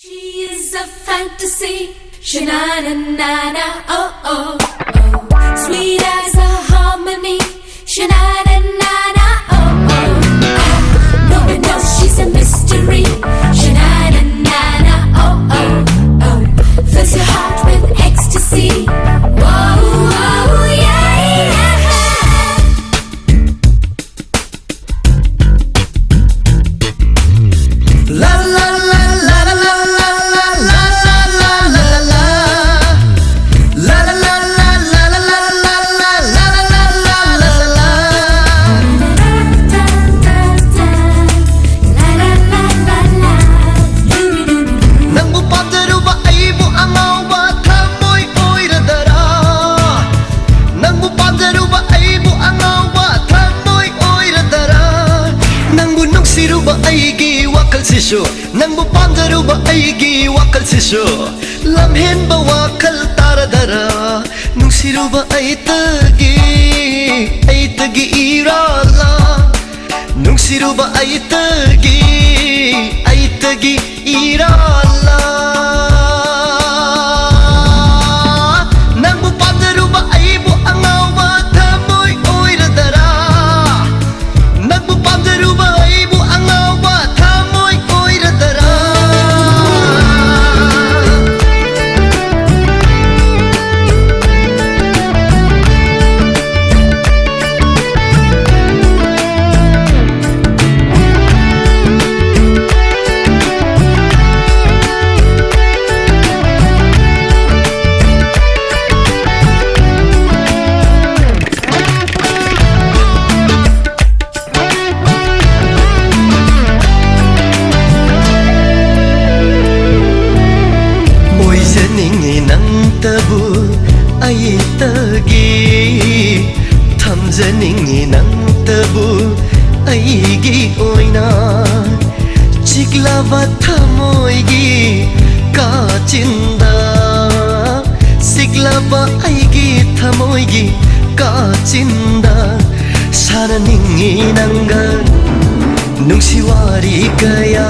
She is a fantasy, sha-na-na-na-na, oh, oh, oh. Sweet as a harmony, sha-na-na-na-na, oh, oh, oh. No one knows she's a mystery, sha-na-na-na-na, oh, oh, oh. Fills your heart with ecstasy, whoa, whoa, yeah, yeah. La la la la la la la la la la la la la la la la la la la Nang bupadaro ay mo amawa tamoy oiradara Nang bupadaro ay mo amawa tamoy oiradara Nang bunong siruba ay giwakal sisyo Nang bupadaro ay giwakal sisyo Lamhen ba wakal taradara Nung siruba ay tagi irala Nung siruba ay tagi irala Nang bupadaro ay mo angawa tamoy oiradara Nang bupadaro ay mo angawa tamoy oiradara tabu ay tagi thamjaningi nang tabu ay gi oina chiklava thamoi gi kachinda siklava ay gi thamoi gi kachinda sananingi nanga nungsiwari kaya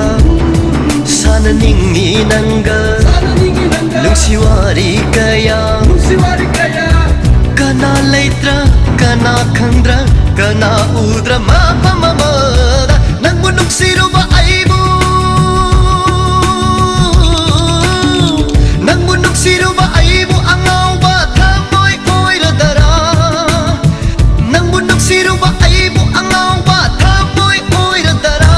sananingi nanga nungsiwari kaya kana leitra kana khandra kana udra mapa mamada nang bunong siruba aibu nang bunong siruba aibu angawa tamoy oiradara nang bunong siruba aibu angawa tamoy oiradara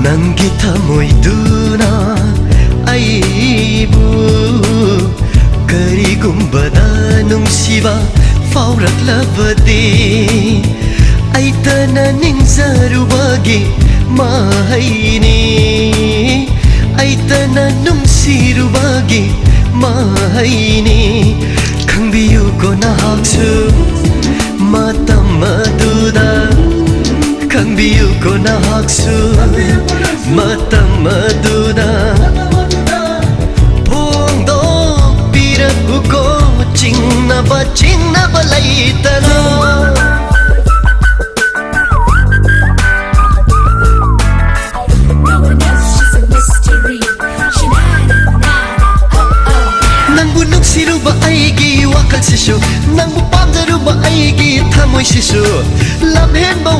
Nanggi tamoy duna aibu karigumbada nungsiba faurak labadi aitana ningzarubagi mahaini aitana nungsirubagi mahaini khangbiyu ko nahaksu matam maduda khangbiyu ko nahaksu matam maduda phongdok piraku ko chingnaba laitana No one knows she's a mystery, sha-na-na-na-na, oh, oh. Nang bunong siruba ay giwakal sisyo Nang bupamdaruba ay gi thamoy sisyo Lamhen ba